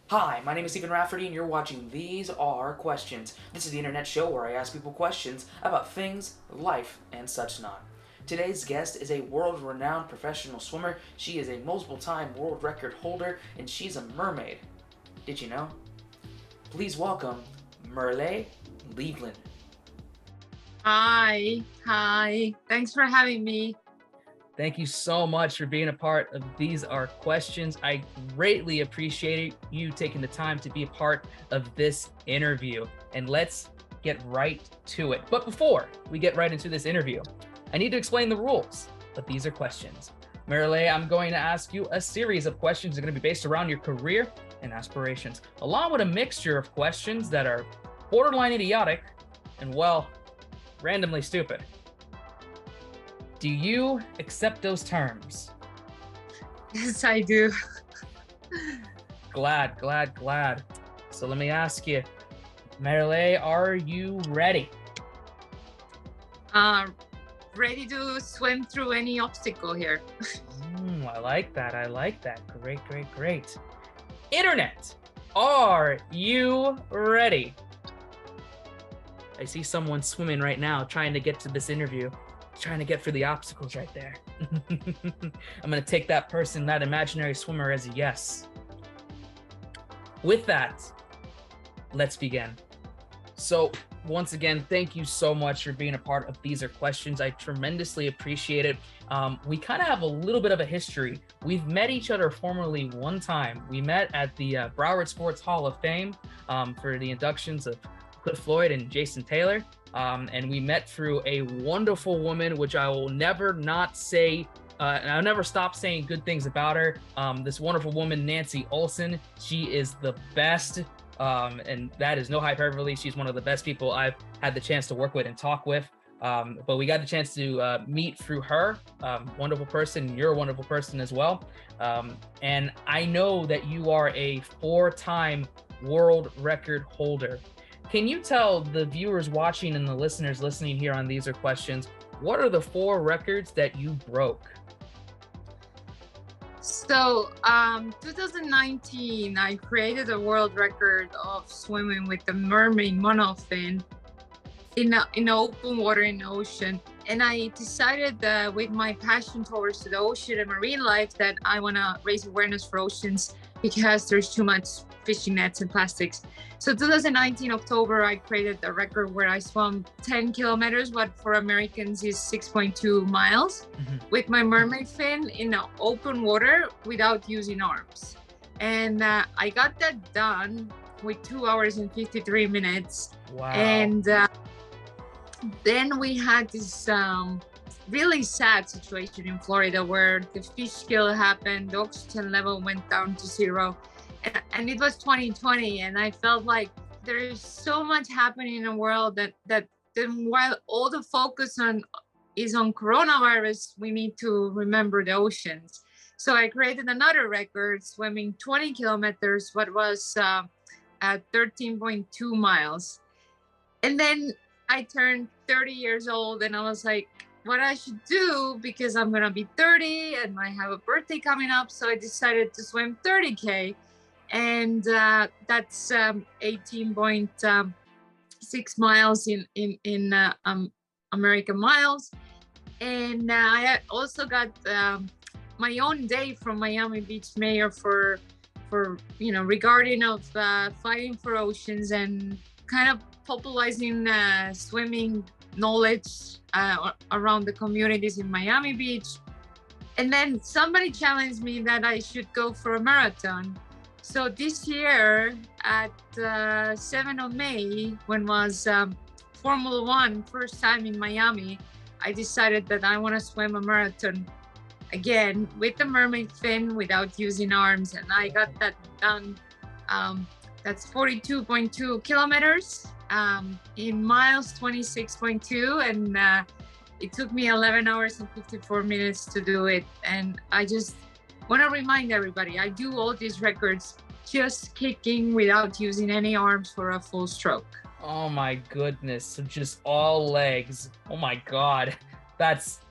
Hi, my name is Rafferty, and you're watching These Are Questions. This is the internet show where I ask people questions about things, life, and such not. Today's guest is a world-renowned professional swimmer. She is a multiple-time world record holder, and she's a mermaid. Did you know? Please welcome Merle Liivand. Hi. Thanks for having me. Thank you so much for being a part of These Are Questions. I greatly appreciate you taking the time to be a part of this interview. And let's get right to it. But before we get right into this interview, I need to explain the rules of These Are Questions. Merle, I'm going to ask you a series of questions that are going to be based around your career and aspirations, along with a mixture of questions that are borderline idiotic and, well, randomly stupid. Do you accept those terms? Yes, I do. Glad. So let me ask you, Merle, are you ready? Ready to swim through any obstacle here. I like that. Great. Internet, are you ready? I see someone swimming right now trying to get to this interview, trying to get through the obstacles right there. I'm going to take that person, that imaginary swimmer, as a yes. With that, let's begin. So once again, thank you so much for being a part of These Are Questions. I tremendously appreciate it. We kind of have a little bit of a history. We've met each other formerly one time. We met at the Broward Sports Hall of Fame for the inductions of Cliff Floyd and Jason Taylor. And we met through a wonderful woman, which I will never not say, and I'll never stop saying good things about her. This wonderful woman, Nancy Olson, she is the best, and that is no hyperbole. She's one of the best people I've had the chance to work with and talk with. But we got the chance to meet through her. Wonderful person. You're a wonderful person as well. And I know that you are a 4-time world record holder. Can you tell the viewers watching and the listeners listening here on These Are Questions, what are the 4 records that you broke? So, 2019, I created a world record of swimming with the mermaid monofin in open water in the ocean. And I decided that with my passion towards the ocean and marine life that I want to raise awareness for oceans because there's too much fishing nets and plastics. So 2019 October, I created a record where I swam 10 kilometers, what for Americans is 6.2 miles, with my mermaid fin in open water without using arms. And I got that done with 2 hours and 53 minutes. Wow. And then we had this really sad situation in Florida where the fish kill happened, the oxygen level went down to 0. And it was 2020, and I felt like there is so much happening in the world that while all the focus is on coronavirus, we need to remember the oceans. So I created another record, swimming 20 kilometers, what was at 13.2 miles. And then I turned 30 years old, and I was like, what I should do, because I'm gonna be 30 and I have a birthday coming up. So I decided to swim 30K. And that's 18.6 miles in American miles. And I also got my own day from Miami Beach mayor for regarding of fighting for oceans and kind of popularizing swimming knowledge around the communities in Miami Beach. And then somebody challenged me that I should go for a marathon. So this year at 7th of May, when was Formula One first time in Miami, I decided that I want to swim a marathon again with the mermaid fin without using arms. And I got that done. That's 42.2 kilometers in miles, 26.2. And it took me 11 hours and 54 minutes to do it. And I just want to remind everybody, I do all these records just kicking without using any arms for a full stroke. Oh my goodness, so just all legs. Oh my God, that's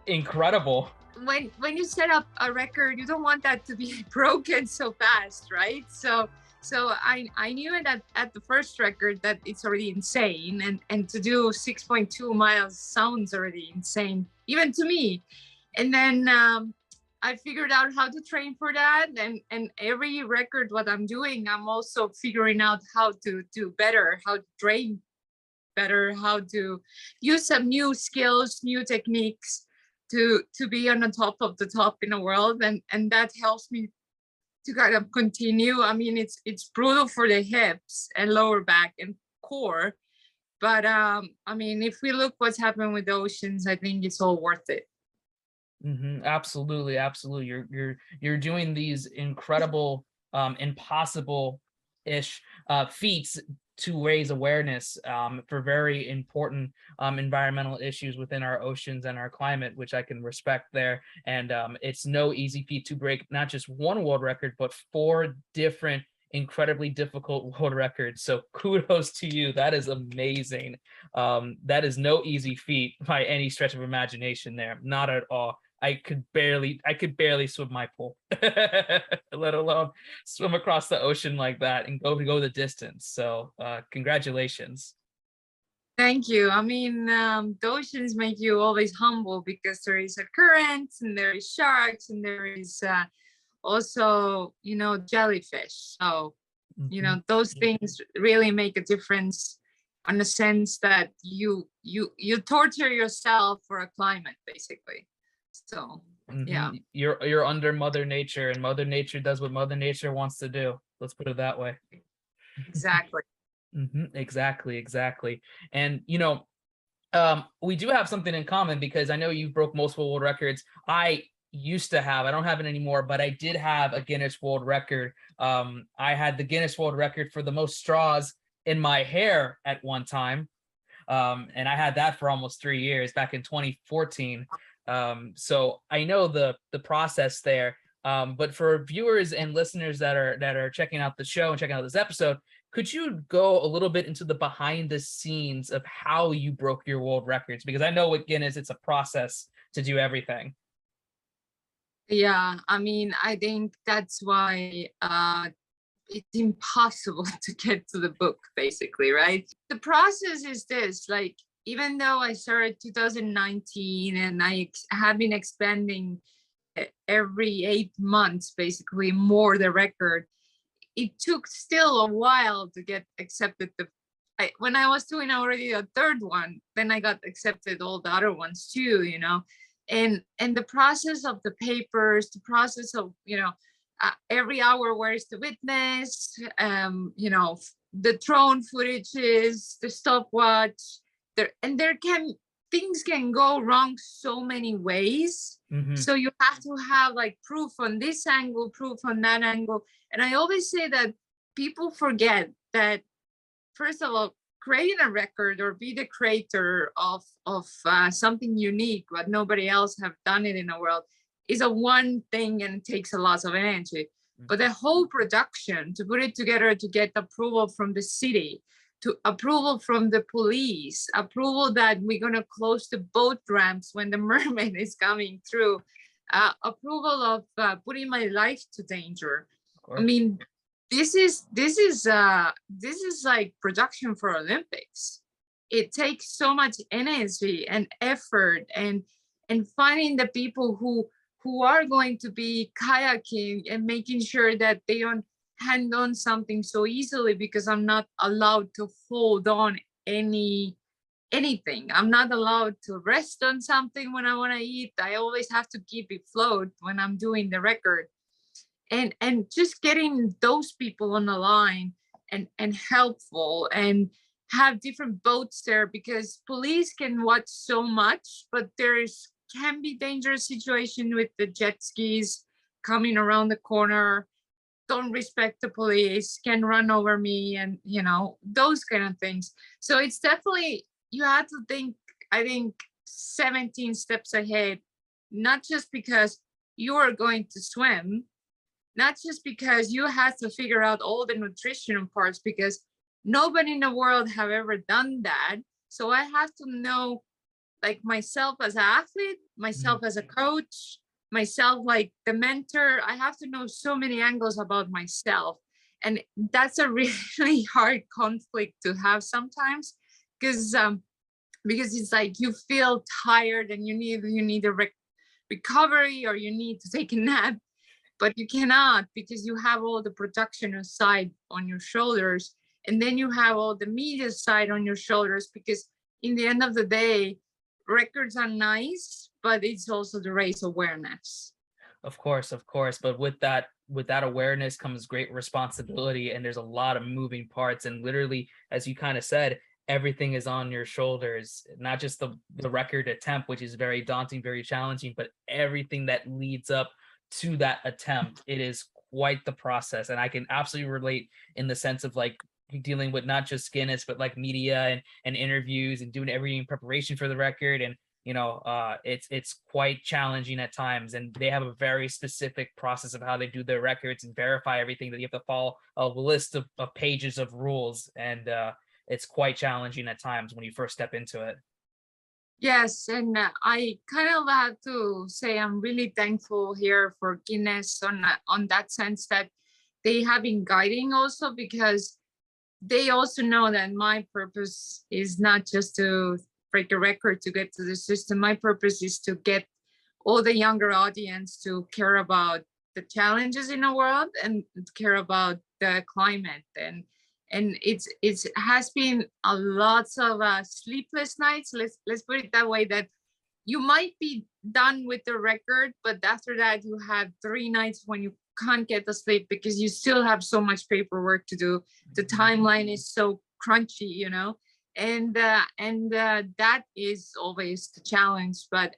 incredible. When you set up a record, you don't want that to be broken so fast, right? So So I knew it at the first record that it's already insane, and to do 6.2 miles sounds already insane even to me. And then I figured out how to train for that, and every record what I'm doing, I'm also figuring out how to do better, how to train better, how to use some new skills, new techniques to be on the top of the top in the world, and that helps me to kind of continue. I mean, it's brutal for the hips and lower back and core, but I mean, if we look what's happened with the oceans, I think it's all worth it. Absolutely, absolutely. You're doing these incredible, impossible-ish feats to raise awareness for very important environmental issues within our oceans and our climate, which I can respect there. And it's no easy feat to break not just one world record, but 4 different incredibly difficult world records. So kudos to you. That is amazing. That is no easy feat by any stretch of imagination there. Not at all. I could barely swim my pool, let alone swim across the ocean like that and go the distance. So congratulations. Thank you. I mean, the oceans make you always humble because there is a current and there is sharks and there is also, jellyfish. So, those things really make a difference on the sense that you torture yourself for a climate, basically. So yeah, You're under Mother Nature, and Mother Nature does what Mother Nature wants to do. Let's put it that way. exactly. Exactly. And we do have something in common because I know you broke multiple world records. I don't have it anymore, but I did have a Guinness World Record. I had the Guinness World Record for the most straws in my hair at one time. And I had that for almost 3 years back in 2014. So I know the process there. But for viewers and listeners that are checking out the show and checking out this episode, could you go a little bit into the behind the scenes of how you broke your world records? Because I know with Guinness, it's a process to do everything. Yeah, I mean, I think that's why it's impossible to get to the book, basically, right? The process is this, like, even though I started 2019 and I have been expanding every 8 months, basically more the record, it took still a while to get accepted. When I was doing already a third one, then I got accepted all the other ones too, and the process of the papers, the process of, every hour, where's the witness, the drone footages, the stopwatch, things can go wrong so many ways. So you have to have like proof on this angle, proof on that angle. And I always say that people forget that, first of all, creating a record or be the creator of something unique, but nobody else have done it in the world, is a one thing and takes a lot of energy. But the whole production, to put it together, to get approval from the city, to approval from the police, approval that we're going to close the boat ramps when the mermaid is coming through, approval of putting my life to danger. I mean, this is like production for Olympics. It takes so much energy and effort, and finding the people who are going to be kayaking and making sure that they don't hand on something so easily, because I'm not allowed to hold on anything. I'm not allowed to rest on something when I want to eat. I always have to keep it float when I'm doing the record. And just getting those people on the line and helpful, and have different boats there, because police can watch so much, but can be dangerous situation with the jet skis coming around the corner, don't respect the police, can run over me, and those kind of things. So it's definitely, you have to think, I think, 17 steps ahead, not just because you are going to swim, not just because you have to figure out all the nutritional parts, because nobody in the world have ever done that. So I have to know, like, myself as an athlete, myself as a coach, myself like the mentor. I have to know so many angles about myself, And that's a really hard conflict to have sometimes, because it's like you feel tired and you need a recovery, or you need to take a nap, but you cannot, because you have all the production side on your shoulders, and then you have all the media side on your shoulders, because in the end of the day, records are nice, but it's also the race awareness. Of course, of course. But with that awareness comes great responsibility, and there's a lot of moving parts. And literally, as you kind of said, everything is on your shoulders, not just the record attempt, which is very daunting, very challenging, but everything that leads up to that attempt. It is quite the process. And I can absolutely relate in the sense of like dealing with not just Guinness, but like media and interviews and doing everything in preparation for the record. And it's quite challenging at times, and they have a very specific process of how they do their records and verify everything, that you have to follow a list of pages of rules, and it's quite challenging at times when you first step into it. Yes, and I kind of have to say I'm really thankful here for Guinness on that sense, that they have been guiding also, because they also know that my purpose is not just to break a record to get to the system. My purpose is to get all the younger audience to care about the challenges in the world and care about the climate. And it's has been a lots of sleepless nights. Let's put it that way. That you might be done with the record, but after that you have 3 nights when you can't get to sleep because you still have so much paperwork to do. The timeline is so crunchy, and that is always the challenge. But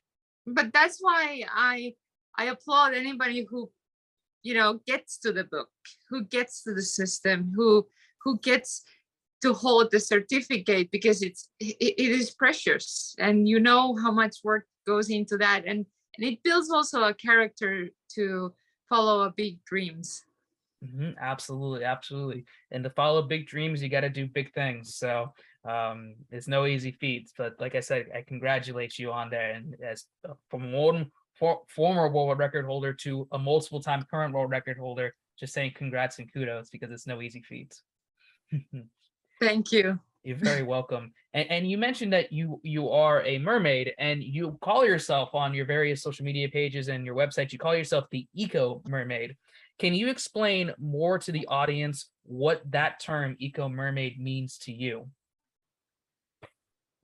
that's why I applaud anybody who gets to the book, who gets to the system, who gets to hold the certificate, because it is precious, and how much work goes into that, and it builds also a character to follow a big dreams. Absolutely, absolutely. And to follow big dreams, you got to do big things. So it's no easy feat. But like I said, I congratulate you on that. And as from one former world record holder to a multiple time current world record holder, just saying congrats and kudos, because it's no easy feat. Thank you. You're very welcome. And you mentioned that you are a mermaid, and you call yourself on your various social media pages and your website, you call yourself the ECO-mermaid. Can you explain more to the audience what that term ECO-mermaid means to you?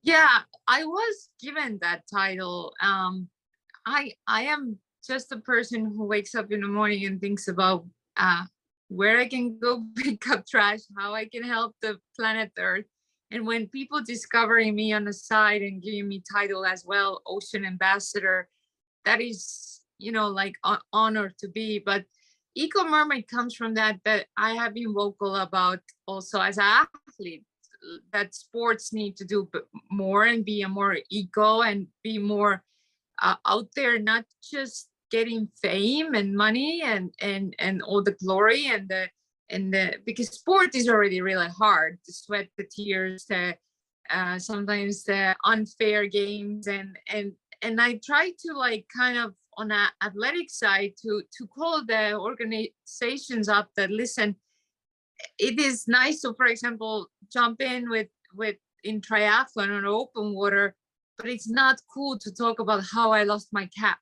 Yeah, I was given that title. I am just a person who wakes up in the morning and thinks about where I can go pick up trash, how I can help the planet Earth. And when people discovering me on the side and giving me title as well, Ocean Ambassador, that is, like an honor to be. But ECO-mermaid comes from that I have been vocal about also as an athlete, that sports need to do more and be a more eco and be more out there, not just getting fame and money and all the glory and the because sport is already really hard, the sweat, the tears, sometimes the unfair games, and I try to like kind of on an athletic side to call the organizations up that listen. It is nice to, for example, jump in with in triathlon on open water, but it's not cool to talk about how I lost my cap,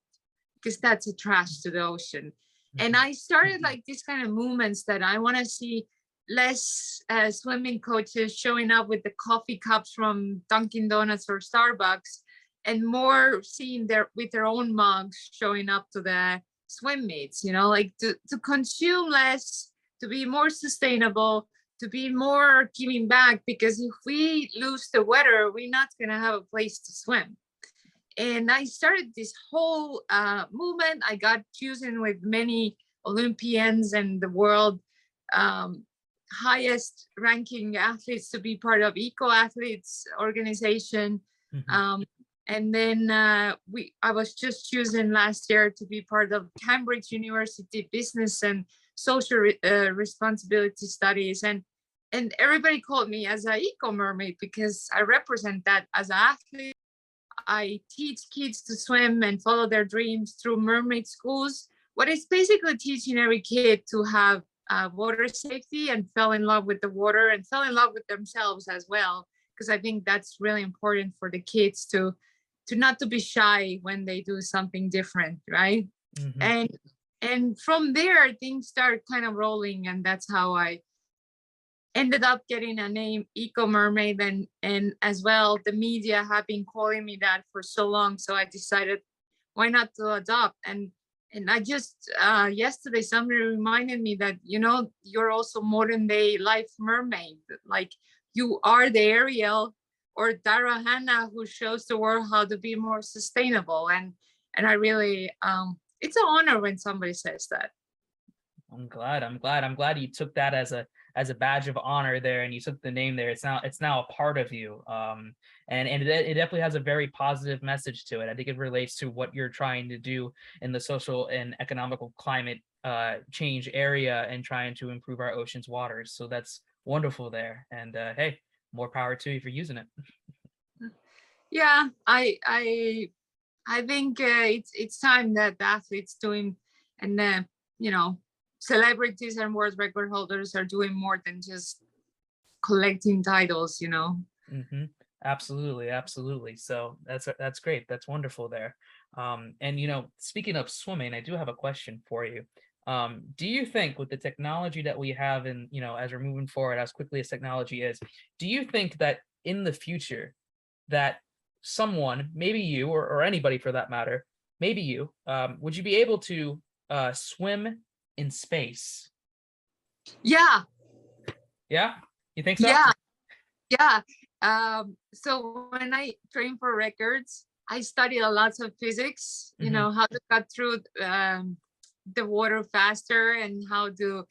because that's a trash to the ocean. And I started like this kind of movements that I want to see less swimming coaches showing up with the coffee cups from Dunkin' Donuts or Starbucks, and more seeing with their own mugs showing up to the swim meets, like to consume less, to be more sustainable, to be more giving back, because if we lose the weather, we're not going to have a place to swim. And I started this whole movement. I got chosen with many Olympians and the world highest ranking athletes to be part of Eco Athletes organization. And then I was just chosen last year to be part of Cambridge University Business and Social Responsibility Studies. And everybody called me as an ECO-mermaid because I represent that as an athlete. I teach kids to swim and follow their dreams through mermaid schools. What is basically teaching every kid to have water safety and fell in love with the water and fell in love with themselves as well, because I think that's really important for the kids to not to be shy when they do something different, right? Mhm. And from there things start kind of rolling, and that's how I ended up getting a name, ECO-mermaid. And as well, the media have been calling me that for so long, so I decided why not to adopt. And I just yesterday somebody reminded me that, you know, you're also modern day life mermaid. Like, you are the Ariel or Dara Hannah who shows the world how to be more sustainable. And I really it's an honor when somebody says that. I'm glad you took that as a badge of honor there, and you took the name there. It's now a part of you. And it definitely has a very positive message to it. I think it relates to what you're trying to do in the social and economical climate change area, and trying to improve our oceans waters. So that's wonderful there. And hey, more power to you for using it. Yeah, I think it's time that the athletes doing, and you know, celebrities and world record holders are doing more than just collecting titles, you know. Hmm. Absolutely, absolutely. So that's great. That's wonderful there. And speaking of swimming, I do have a question for you. Do you think with the technology that we have, and as we're moving forward as quickly as technology is, do you think that in the future that someone, maybe you or anybody for that matter, maybe you, would you be able to swim in space? Yeah, Yeah, you think so? yeah, yeah. So when I train for records, I study a lot of physics, you Hmm. know, how to cut through the water faster and how to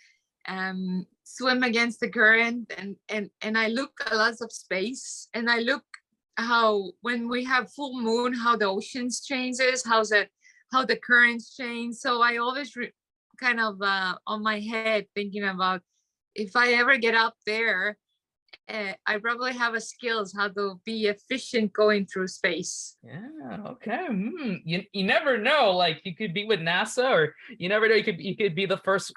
swim against the current. And I look a lot of space, and I look how when we have full moon, how the oceans changes, how the currents change. So I always kind of on my head thinking about, if I ever get up there, I probably have a skills how to be efficient going through space. Yeah, okay. You never know. Like, you could be with NASA, or you never know. You could be the first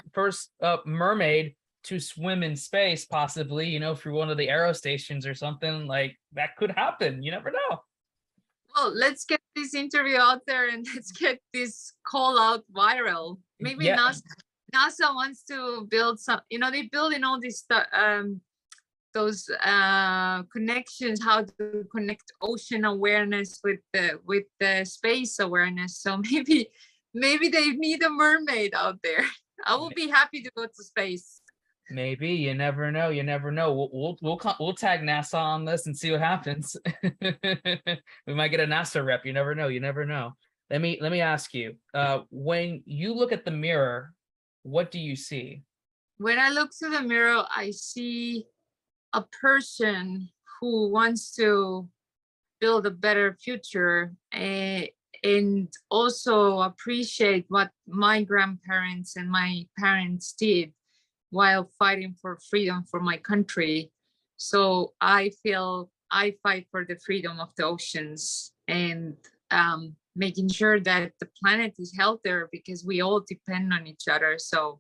mermaid to swim in space, possibly. Through one of the aero stations or something like that could happen. You never know. Well, let's get this interview out there and let's get this call out viral. Maybe Yeah, NASA wants to build some, you know, they build in all these those connections, how to connect ocean awareness with the space awareness. So maybe they need a mermaid out there. I will be happy to go to space. maybe. You never know. You never know. We'll tag NASA on this and see what happens. We might get a NASA rep. You never know. You never know. Let me ask you. When you look at the mirror, what do you see? When I look through the mirror, I see a person who wants to build a better future, and also appreciate what my grandparents and my parents did while fighting for freedom for my country. So I feel I fight for the freedom of the oceans, and making sure that the planet is healthier, because we all depend on each other. So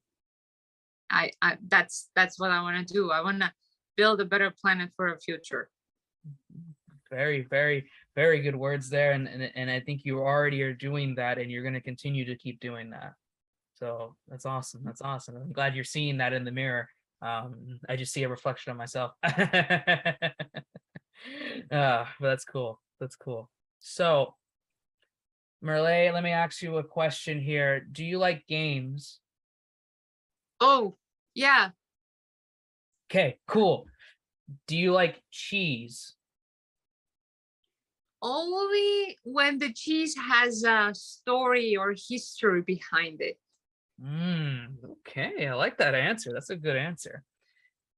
I that's what I want to do. I want to build a better planet for a future. Very, very, very good words there, and I think you already are doing that, and you're going to continue to keep doing that. So that's awesome. That's awesome. I'm glad you're seeing that in the mirror. I just see a reflection of myself. But that's cool. That's cool. So, Merle, let me ask you a question here. Do you like games? Oh, yeah. Okay, cool. Do you like cheese? Only when the cheese has a story or history behind it. Okay, I like that answer. That's a good answer.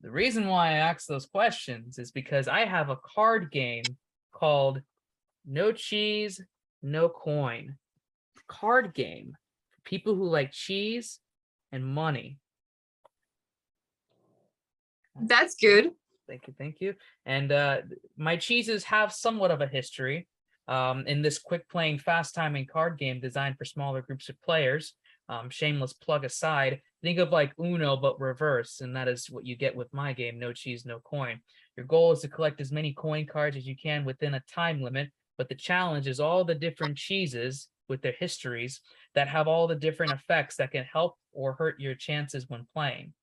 The reason why I ask those questions is because I have a card game called No Cheese, No Coin. Card game for people who like cheese and money. That's good. Thank you, thank you. And my cheeses have somewhat of a history. In this quick playing, fast timing card game designed for smaller groups of players. Shameless plug aside, Think of like Uno, but reverse, and that is what you get with my game, No Cheese, No Coin. Your goal is to collect as many coin cards as you can within a time limit, but the challenge is all the different cheeses with their histories that have all the different effects that can help or hurt your chances when playing.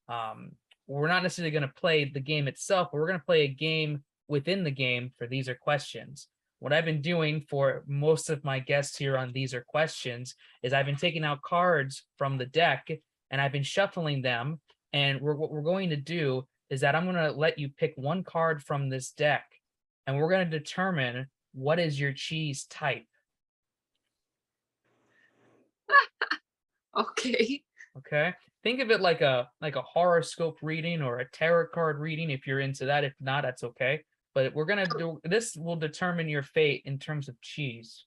Um, we're not necessarily going to play the game itself, but we're going to play a game within the game for These Are Questions. What I've been doing for most of my guests here on These Are Questions is I've been taking out cards from the deck and I've been shuffling them. And what we're going to do is that I'm going to let you pick one card from this deck, and we're going to determine what is your cheese type. Okay. Okay. Think of it like a horoscope reading or a tarot card reading if you're into that. If not, that's okay. But we're gonna do this will determine your fate in terms of cheese.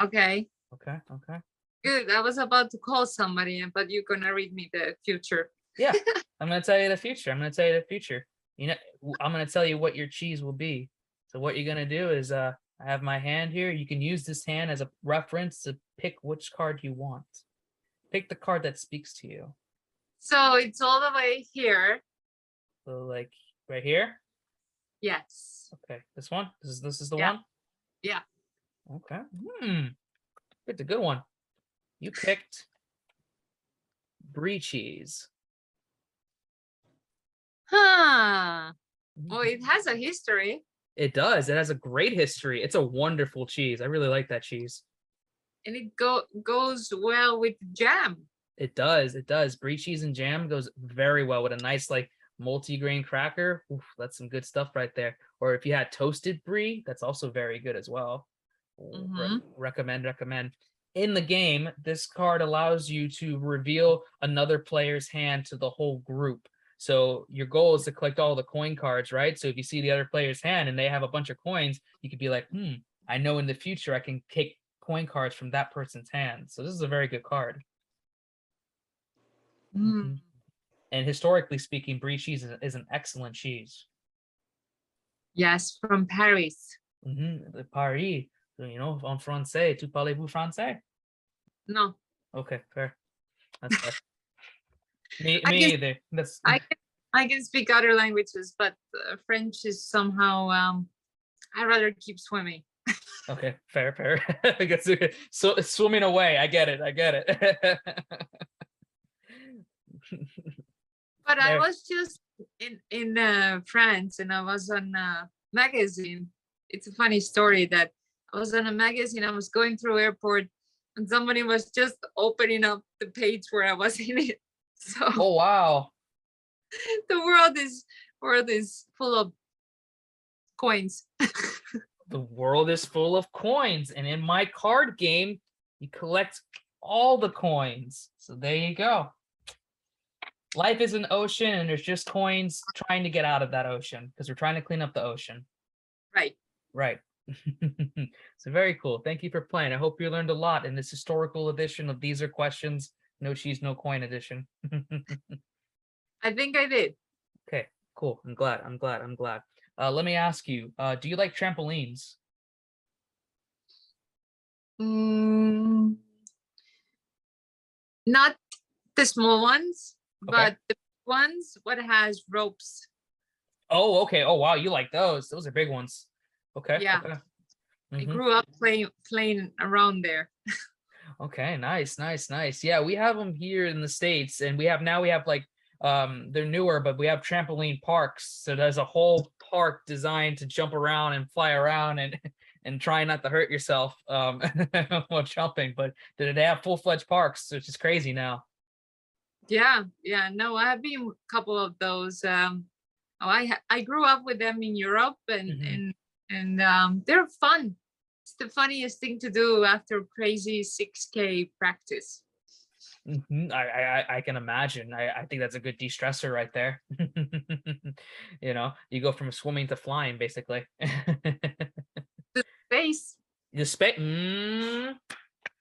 Okay. Okay. Okay. Good. I was about to call somebody, but you're gonna read me the future. Yeah. I'm gonna tell you the future. I'm gonna tell you the future. You know, I'm gonna tell you what your cheese will be. So what you're gonna do is I have my hand here. You can use this hand as a reference to pick which card you want. Pick the card that speaks to you. So it's all the way here. So like right here. Yes. Okay, this one. This is the Yeah. one. Yeah. Okay. It's a good one. You picked brie cheese. Huh. Well, it has a history. It does. It has a great history. It's a wonderful cheese. I really like that cheese. And it goes well with jam. It does. It does. Brie cheese and jam goes very well with a nice like multi-grain cracker. Oof, that's some good stuff right there. Or if you had toasted brie, that's also very good as well. Recommend. In the game, this card allows you to reveal another player's hand to the whole group. So your goal is to collect all the coin cards, right? So if you see the other player's hand and they have a bunch of coins, you could be like, I know in the future I can take coin cards from that person's hand. So this is a very good card. And historically speaking, brie cheese is an excellent cheese. Yes, from Paris. Paris. You know, en français. Tu parlez-vous français? No. Okay, fair. That's fair. Me either. That's I can speak other languages, but French is somehow I'd rather keep swimming. Okay, fair. I guess so swimming away. I get it. But I was just in France, and I was on a magazine. It's a funny story that I was on a magazine. I was going through airport, and somebody was just opening up the page where I was in it. So oh wow, the world is full of coins. The world is full of coins, and in my card game, you collect all the coins. So there you go. Life is an ocean, and there's just coins trying to get out of that ocean because we're trying to clean up the ocean. Right. So very cool. Thank you for playing. I hope you learned a lot in this historical edition of These Are Questions, No Cheese, No Coin edition. I think I did. Okay, cool. I'm glad. Let me ask you, do you like trampolines? Not the small ones, Okay. but the ones what has ropes. Oh, okay. Oh, wow. You like those. Those are big ones. Okay. Yeah. Okay. I grew up playing around there. Okay, nice. Yeah, we have them here in the States, and we have like they're newer, but we have trampoline parks. So there's a whole park designed to jump around and fly around and try not to hurt yourself while jumping. But they have full-fledged parks, which is crazy now. Yeah. No, I have been a couple of those. I grew up with them in Europe, and they're fun. It's the funniest thing to do after crazy 6K practice. I can imagine. I think that's a good de-stressor right there. You know, you go from swimming to flying, basically. The space. The space.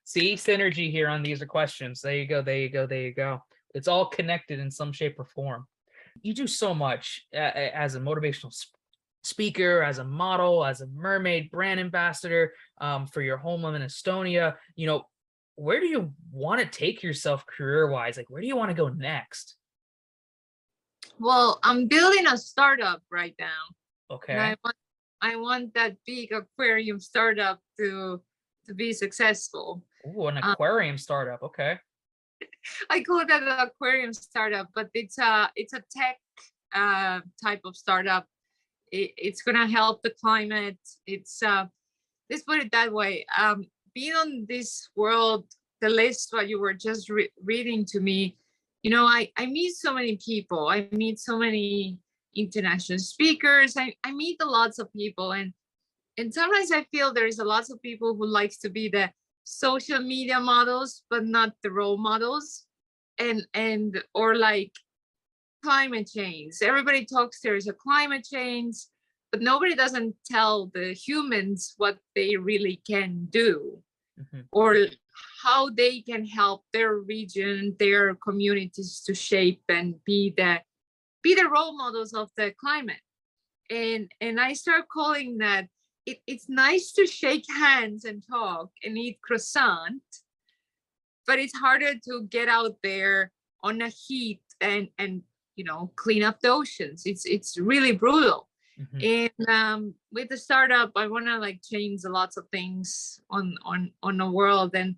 See, synergy here on These Are Questions. There you go. It's all connected in some shape or form. You do so much as a motivational speaker, as a model, as a mermaid brand ambassador for your homeland in Estonia. You know, where do you want to take yourself career-wise? Like, where do you want to go next? Well, I'm building a startup right now, and Okay. I want that big aquarium startup to be successful. Ooh, an Um, aquarium startup. Okay. I call that an aquarium startup, but it's a tech type of startup. It's gonna help the climate. It's let's put it that way. Being on this world, the list what you were just reading to me, I meet so many people. I meet so many international speakers. I meet a lots of people, and sometimes I feel there is a lots of people who likes to be the social media models, but not the role models, and or like climate change. Everybody talks there is a climate change, but nobody doesn't tell the humans what they really can do Mhm. or how they can help their region, their communities to shape and be the role models of the climate. And I start calling that it's nice to shake hands and talk and eat croissant, but it's harder to get out there on a heat and clean up the oceans. It's really brutal. Mhm. And with the startup, I want to like change lots of things on the world, and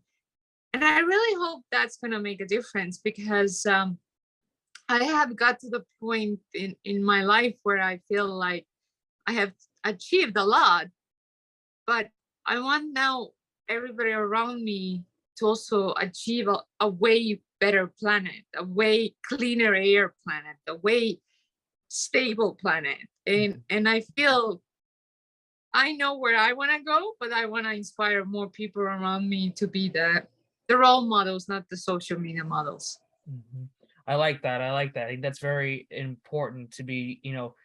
I really hope that's going to make a difference, because I have got to the point in my life where I feel like I have achieved a lot, but I want now everybody around me to also achieve a way better planet, a way cleaner air planet, a way stable planet. And I feel I know where I want to go, but I want to inspire more people around me to be the role models, not the social media models. Mhm. I like that. I like that. I think that's very important to be,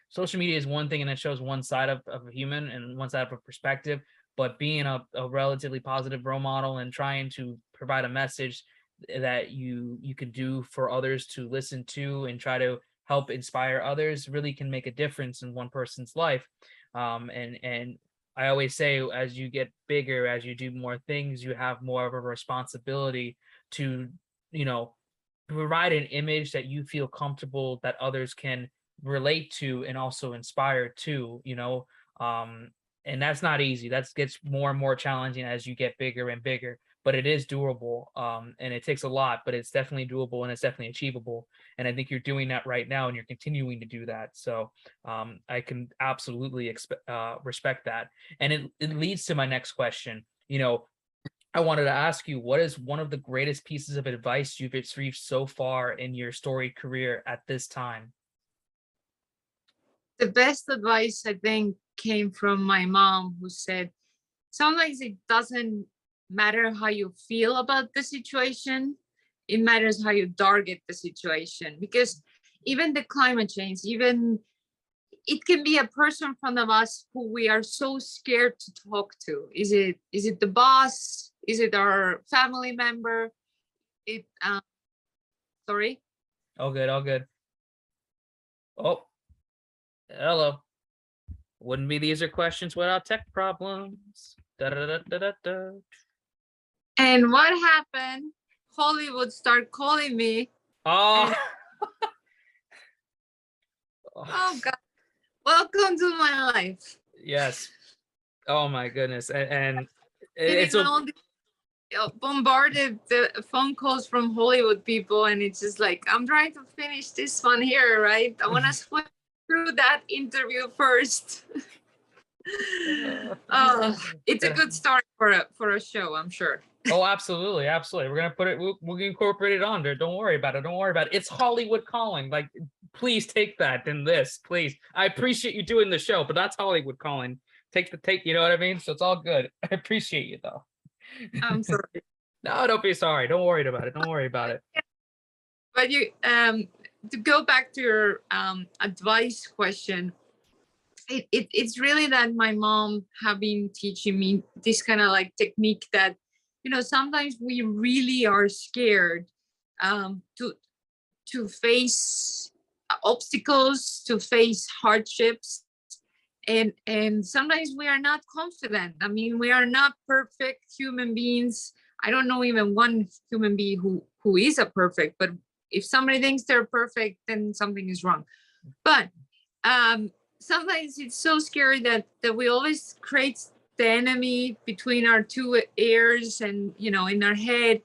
social media is one thing and it shows one side of a human and one side of a perspective, but being a relatively positive role model and trying to provide a message that you can do for others to listen to and try to help inspire others really can make a difference in one person's life. And I always say, as you get bigger, as you do more things, you have more of a responsibility to, you know, provide an image that you feel comfortable that others can relate to and also inspire to, and that's not easy. That gets more and more challenging as you get bigger and bigger, but it is doable. And it takes a lot, but it's definitely doable and it's definitely achievable. And I think you're doing that right now and you're continuing to do that. So I can absolutely respect that. And it leads to my next question. I wanted to ask you, what is one of the greatest pieces of advice you've received so far in your story career at this time? The best advice I think came from my mom, who said, sometimes it doesn't matter how you feel about the situation, it matters how you target the situation. Because even the climate change, even it can be a person in front of us who we are so scared to talk to. Is it the boss? Is it our family member? It sorry. All good, all good. Oh, hello. Wouldn't be the easier questions without tech problems. Da, da, da, da, da, da. And what happened? Hollywood started calling me. Oh, And oh God, welcome to my life. yes. Oh my goodness. And it's Getting a all bombarded the phone calls from Hollywood people, and it's just like, I'm trying to finish this one here, right? I want to swim through that interview first. Oh, it's a good start for a show, I'm sure. Oh, absolutely, absolutely. We're gonna put it. We're gonna incorporate it on there. Don't worry about it. Don't worry about it. It's Hollywood calling. Like, please take that in this, please. I appreciate you doing the show, but that's Hollywood calling. Take. You know what I mean? So it's all good. I appreciate you though. I'm sorry. No, don't be sorry. Don't worry about it. Don't worry about it. But you to go back to your advice question, it's really that my mom have been teaching me this kind of like technique that, sometimes we really are scared to face obstacles, to face hardships, and sometimes we are not confident. I mean, we are not perfect human beings. I don't know even one human being who is a perfect, but if somebody thinks they're perfect, then something is wrong. But sometimes it's so scary that we always create the enemy between our two ears and, you know, in our head.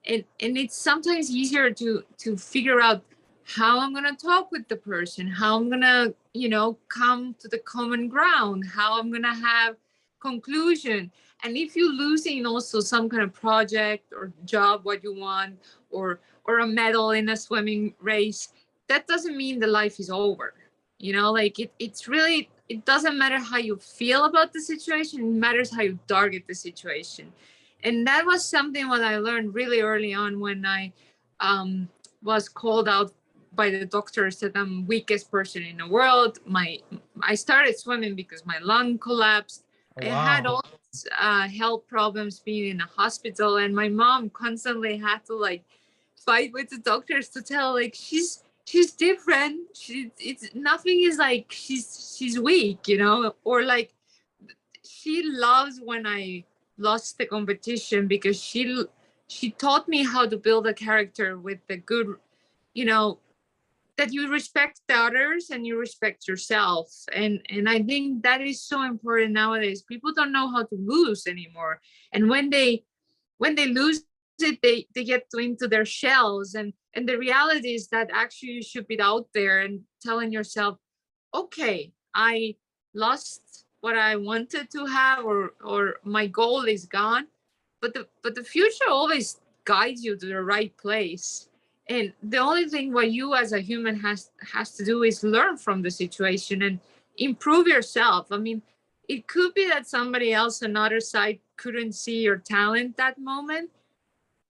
And it's sometimes easier to figure out how I'm gonna talk with the person, how I'm gonna, you know, come to the common ground, how I'm gonna have conclusion. And if you're losing also some kind of project or job, what you want, or a medal in a swimming race, that doesn't mean the life is over. You know, like it's really, it doesn't matter how you feel about the situation, it matters how you target the situation. And that was something what I learned really early on when I was called out by the doctors that I'm weakest person in the world. I started swimming because my lung collapsed. I had Wow. all these, health problems being in a hospital, and my mom constantly had to like fight with the doctors to tell like she's different. It's nothing is like she's weak, you know, or like she loves when I lost the competition because she taught me how to build a character with the good, you know, that you respect the others and you respect yourself. And I think that is so important nowadays. People don't know how to lose anymore. And when they lose it, they get into their shells. And the reality is that actually you should be out there and telling yourself, okay, I lost what I wanted to have, or my goal is gone. But the future always guides you to the right place. And the only thing what you as a human has to do is learn from the situation and improve yourself. I mean, it could be that somebody else on the other side couldn't see your talent that moment,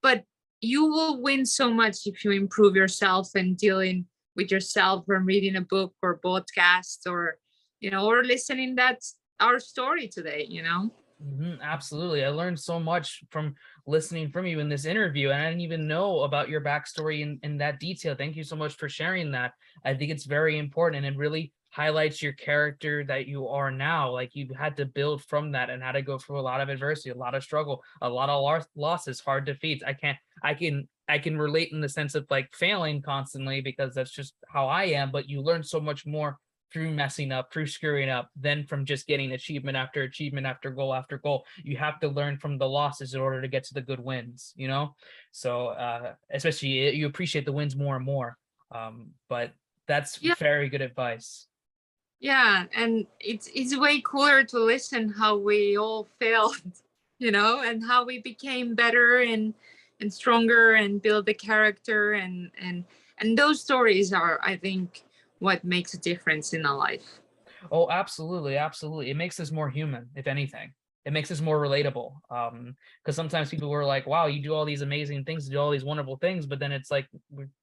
but you will win so much if you improve yourself and dealing with yourself from reading a book or podcast, or, you know, or listening. That's our story today, you know. Absolutely. I learned so much from listening from you in this interview, and I didn't even know about your backstory in that detail. Thank you so much for sharing that. I think it's very important, and it really highlights your character that you are now. Like, you had to build from that and had to go through a lot of adversity, a lot of struggle, a lot of losses, hard defeats. I can relate in the sense of like failing constantly, because that's just how I am, but you learn so much more through messing up, through screwing up, then from just getting achievement after goal after goal. You have to learn from the losses in order to get to the good wins, you know? So especially you appreciate the wins more and more. But that's Yeah. very good advice. Yeah, and it's way cooler to listen how we all failed, you know, and how we became better and stronger and build the character. And those stories are, I think, what makes a difference in a life. Oh, absolutely, absolutely. It makes us more human, if anything. It makes us more relatable. Because sometimes people were like, "Wow, you do all these amazing things, do all these wonderful things," but then it's like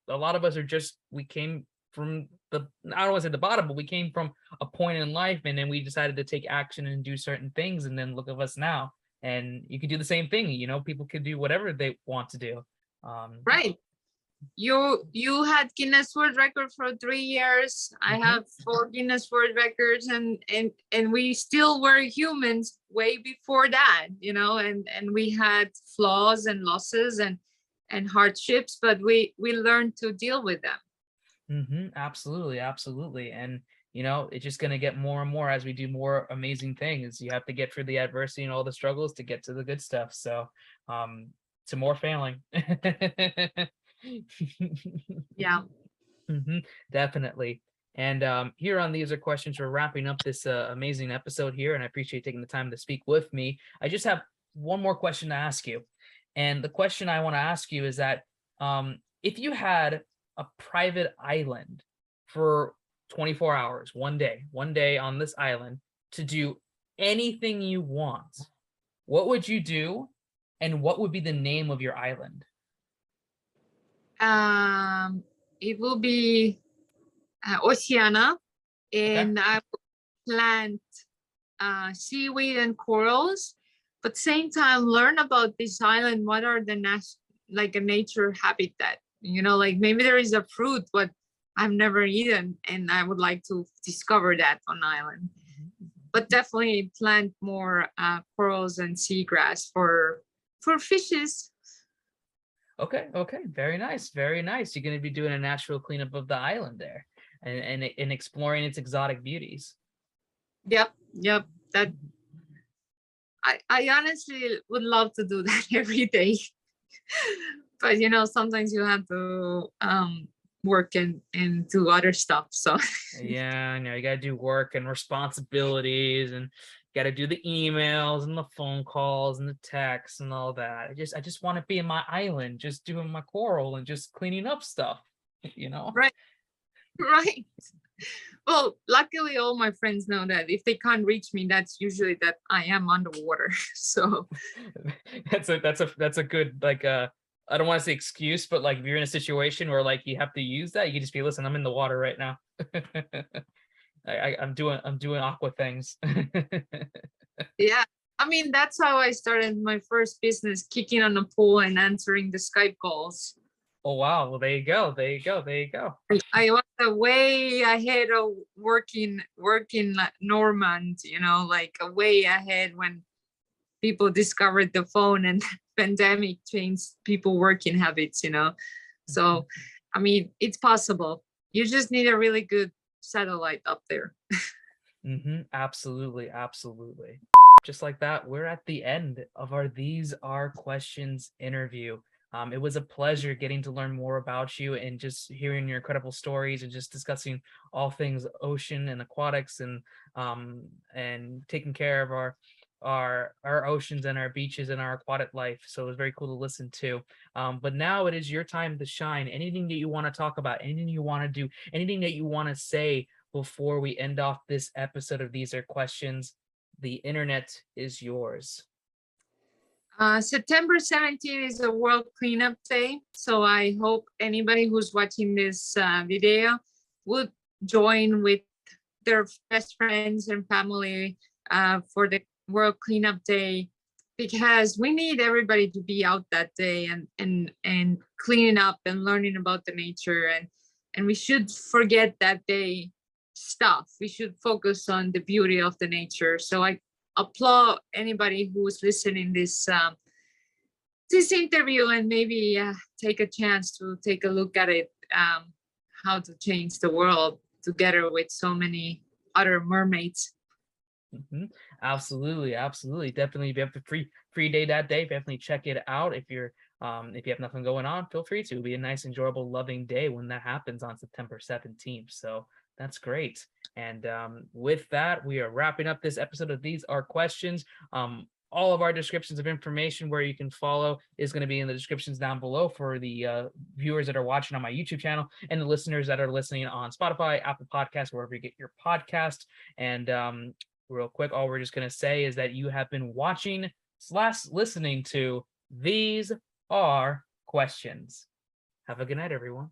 a lot of us are just, we came from the, I don't want to say the bottom, but we came from a point in life, and then we decided to take action and do certain things, and then look at us now. And you could do the same thing. You know, people could do whatever they want to do. Right. You had Guinness World Record for 3 years. I Mhm. have 4 Guinness World Records, and we still were humans way before that, you know, and we had flaws and losses and hardships, but we learned to deal with them. Absolutely, absolutely. And you know, it's just gonna get more and more as we do more amazing things. You have to get through the adversity and all the struggles to get to the good stuff. So to more failing. Yeah. hmm Definitely. And here on These Are Questions, we're wrapping up this amazing episode here, and I appreciate taking the time to speak with me. I just have one more question to ask you. And the question I want to ask you is that if you had a private island for 24 hours, one day on this island to do anything you want, what would you do? And what would be the name of your island? It will be Oceana, Okay. and I will plant seaweed and corals, but same time learn about this island. What are the like a nature habitat? You know, like maybe there is a fruit, but I've never eaten, and I would like to discover that on island. But definitely plant more corals and seagrass for fishes. Okay, very nice, very nice. You're going to be doing a natural cleanup of the island there, and exploring its exotic beauties. Yep. That I honestly would love to do that every day. But sometimes you have to work and do other stuff. So Yeah, I know you got to do work and responsibilities, and got to do the emails and the phone calls and the texts and all that. I just want to be in my island, just doing my coral and just cleaning up stuff, you know? right. Right. Well, luckily all my friends know that if they can't reach me, that's usually that I am underwater. So That's a good, like, I don't want to say excuse, but like if you're in a situation where like you have to use that, you can just be, listen, I'm in the water right now. I'm doing aqua things. yeah. I mean, that's how I started my first business, kicking on the pool and answering the Skype calls. Oh wow, well there you go. I was way ahead of working like Normand, like way ahead when people discovered the phone and pandemic changed people working habits. So I mean, it's possible. You just need a really good satellite up there. Absolutely. Just like that, we're at the end of our These Are Questions interview. It was a pleasure getting to learn more about you and just hearing your incredible stories and just discussing all things ocean and aquatics, and taking care of our oceans and our beaches and our aquatic life. So it was very cool to listen to. But now it is your time to shine. Anything that you want to talk about, anything you want to do, anything that you want to say before we end off this episode of These Are Questions, the internet is yours. September 17th is a World Cleanup Day. So I hope anybody who's watching this video would join with their best friends and family for the World Cleanup Day, because we need everybody to be out that day and cleaning up and learning about the nature. And we should forget that day stuff. We should focus on the beauty of the nature. So I applaud anybody who's listening this interview and maybe take a chance to take a look at it, how to change the world together with so many other mermaids. Absolutely. Definitely, if you have the free day that day, definitely check it out. If you have nothing going on, feel free to. It'll be a nice, enjoyable, loving day when that happens on September 17th. So that's great. And with that, we are wrapping up this episode of These Are Questions. All of our descriptions of information where you can follow is going to be in the descriptions down below for the viewers that are watching on my YouTube channel and the listeners that are listening on Spotify, Apple Podcasts, wherever you get your podcast. And real quick, all we're just going to say is that you have been watching / listening to These Are Questions. Have a good night, everyone.